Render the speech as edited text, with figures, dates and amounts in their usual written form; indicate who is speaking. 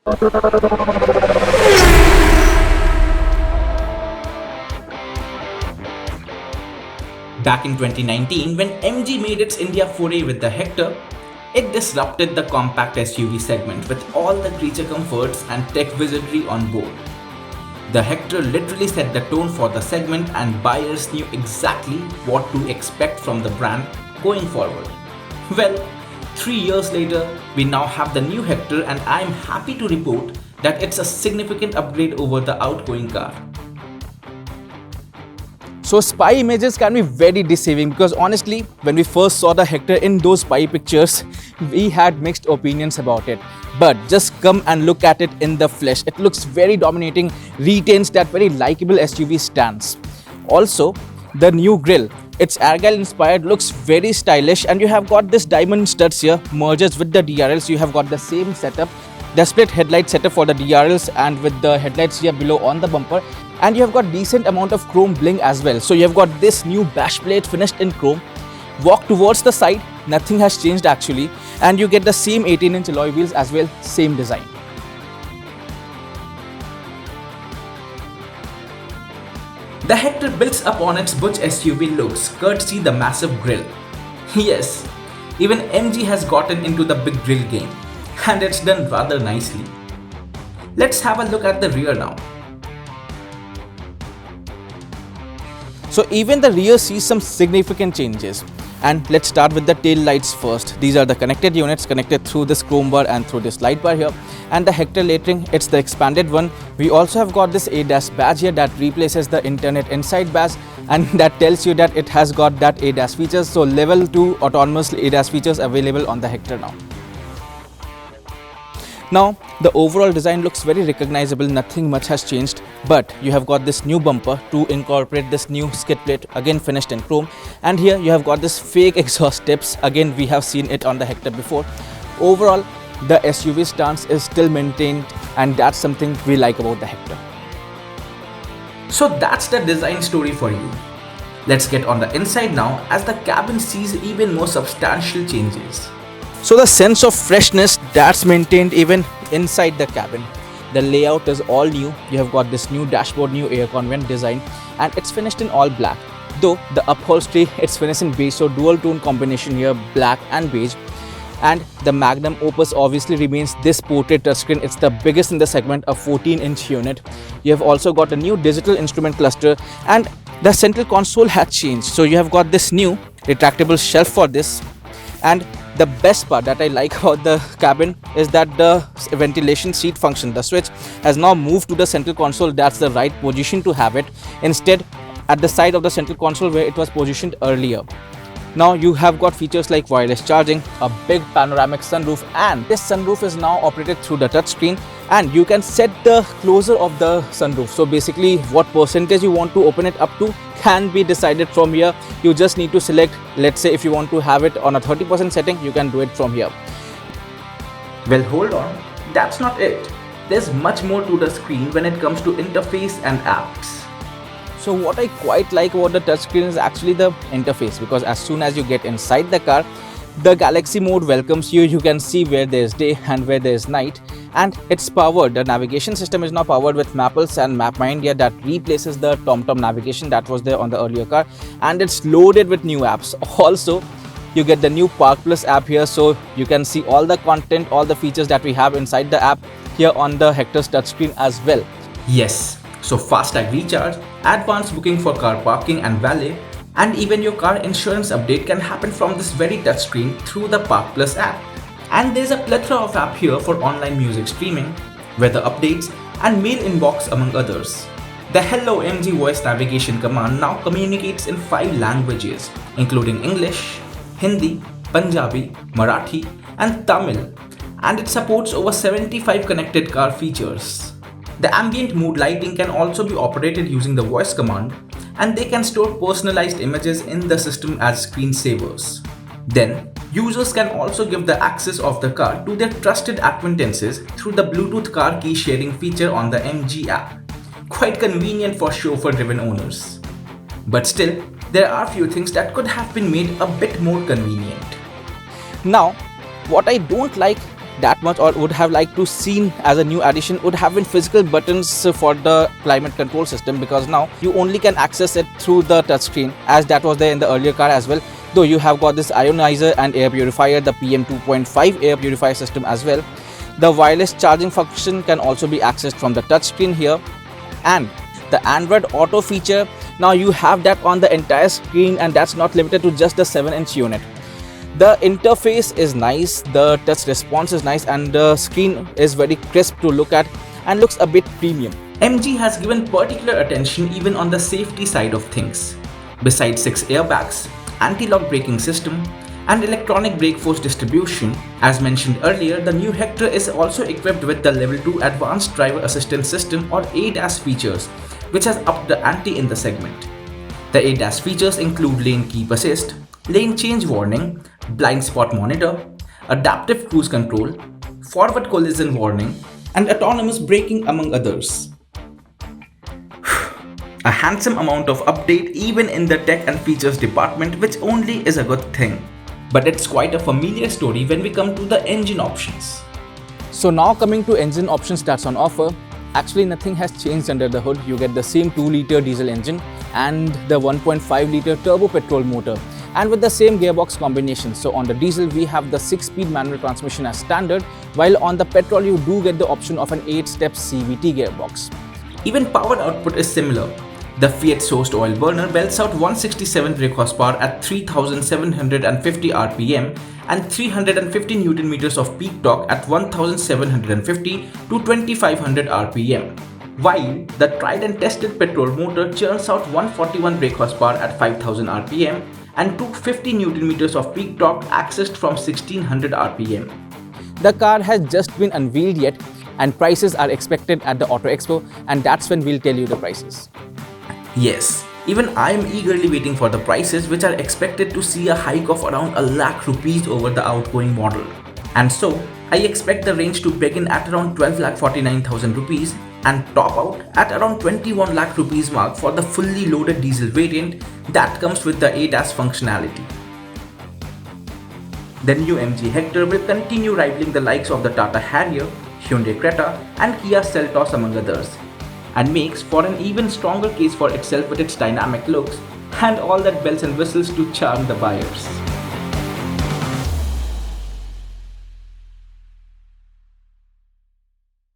Speaker 1: Back in 2019, when MG made its India foray with the Hector, it disrupted the compact SUV segment with all the creature comforts and tech wizardry on board. The Hector literally set the tone for the segment, and buyers knew exactly what to expect from the brand going forward. Well, 3 years later, we now have the new Hector, and I am happy to report that it's a significant upgrade over the outgoing car.
Speaker 2: So spy images can be very deceiving, because honestly, when we first saw the Hector in those spy pictures, we had mixed opinions about it. But just come and look at it in the flesh. It looks very dominating, retains that very likable SUV stance. Also, the new grille, it's Argyle inspired, looks very stylish, and you have got this diamond studs here, merges with the DRLs. You have got the same setup, the split headlight setup for the DRLs, and with the headlights here below on the bumper. And you have got decent amount of chrome bling as well. So you have got this new bash plate finished in chrome. Walk towards the side, nothing has changed actually, and you get the same 18-inch alloy wheels as well, same design.
Speaker 1: The Hector builds upon its butch SUV looks, courtesy the massive grille. Yes, even MG has gotten into the big grille game, and it's done rather nicely. Let's have a look at the rear now.
Speaker 2: So even the rear sees some significant changes. And let's start with the tail lights first. These are the connected units connected through this chrome bar and through this light bar here. And the Hector lettering, it's the expanded one. We also have got this ADAS badge here that replaces the Internet Inside badge, and that tells you that it has got that ADAS features. So level 2 autonomous ADAS features available on the Hector now. Now, the overall design looks very recognizable, nothing much has changed, but you have got this new bumper to incorporate this new skid plate, again finished in chrome, and here you have got this fake exhaust tips, again we have seen it on the Hector before. Overall, the SUV stance is still maintained, and that's something we like about the Hector.
Speaker 1: So that's the design story for you. Let's get on the inside now, as the cabin sees even more substantial changes.
Speaker 2: So the sense of freshness, that's maintained even inside the cabin. The layout is all new. You have got this new dashboard, new aircon vent design, and it's finished in all black. Though the upholstery, it's finished in beige, so dual tone combination here, black and beige. And the magnum opus obviously remains this portrait touchscreen. It's the biggest in the segment, a 14-inch unit. You have also got a new digital instrument cluster, and the central console has changed. So you have got this new retractable shelf for this. And the best part that I like about the cabin is that the ventilation seat function, the switch, has now moved to the central console. That's the right position to have it, instead at the side of the central console where it was positioned earlier. Now you have got features like wireless charging, a big panoramic sunroof, and this sunroof is now operated through the touchscreen, and you can set the closure of the sunroof. So basically what percentage you want to open it up to can be decided from here. You just need to select, let's say if you want to have it on a 30% setting, you can do it from here.
Speaker 1: Well, hold on, that's not it. There's much more to the screen when it comes to interface and apps.
Speaker 2: So what I quite like about the touchscreen is actually the interface, because as soon as you get inside the car, the Galaxy mode welcomes you. You can see where there is day and where there is night, and it's powered. The navigation system is now powered with Mappls and MapMy India that replaces the TomTom navigation that was there on the earlier car, and it's loaded with new apps. Also, you get the new Park Plus app here, so you can see all the content, all the features that we have inside the app here on the Hector's touchscreen as well.
Speaker 1: Yes, so FASTag recharge, advanced booking for car parking and valet, and even your car insurance update can happen from this very touchscreen through the Park Plus app. And there's a plethora of apps here for online music streaming, weather updates, and mail inbox among others. The Hello MG voice navigation command now communicates in 5 languages, including English, Hindi, Punjabi, Marathi, and Tamil, and it supports over 75 connected car features. The ambient mood lighting can also be operated using the voice command, and they can store personalized images in the system as screensavers. Then, users can also give the access of the car to their trusted acquaintances through the Bluetooth car key sharing feature on the MG app. Quite convenient for chauffeur-driven owners. But still, there are few things that could have been made a bit more convenient.
Speaker 2: Now, what I don't like that much or would have liked to seen as a new addition would have been physical buttons for the climate control system, because now you only can access it through the touchscreen, as that was there in the earlier car as well. Though you have got this ionizer and air purifier, the PM 2.5 air purifier system as well. The wireless charging function can also be accessed from the touchscreen here, and the Android Auto feature, now you have that on the entire screen, and that's not limited to just the 7-inch unit. The interface is nice, the touch response is nice, and the screen is very crisp to look at and looks a bit premium.
Speaker 1: MG has given particular attention even on the safety side of things. Besides 6 airbags, anti-lock braking system, and electronic brake force distribution, as mentioned earlier, the new Hector is also equipped with the Level 2 Advanced Driver Assistance System or ADAS features, which has upped the ante in the segment. The ADAS features include lane keep assist, lane change warning, blind spot monitor, adaptive cruise control, forward collision warning, and autonomous braking, among others. A handsome amount of update even in the tech and features department, which only is a good thing. But it's quite a familiar story when we come to the engine options.
Speaker 2: So now coming to engine options that's on offer, actually nothing has changed under the hood. You get the same 2-liter diesel engine and the 1.5-liter turbo petrol motor, and with the same gearbox combination. So on the diesel we have the 6-speed manual transmission as standard, while on the petrol you do get the option of an 8-step CVT gearbox.
Speaker 1: Even power output is similar. The Fiat sourced oil burner belts out 167 brake horsepower at 3750 rpm and 350 Newton meters of peak torque at 1750 to 2500 rpm, while the tried and tested petrol motor churns out 141 brake horsepower at 5000 rpm and 250 Newton meters of peak torque accessed from 1600 rpm.
Speaker 2: The car has just been unveiled yet, and prices are expected at the Auto Expo, and that's when we'll tell you the prices.
Speaker 1: Yes, even I am eagerly waiting for the prices, which are expected to see a hike of around a lakh rupees over the outgoing model. And so, I expect the range to begin at around 12,49,000 rupees and top out at around 21 lakh rupees mark for the fully loaded diesel variant that comes with the ADAS functionality. The new MG Hector will continue rivaling the likes of the Tata Harrier, Hyundai Creta and Kia Seltos, among others, and makes for an even stronger case for itself with its dynamic looks and all that bells and whistles to charm the buyers.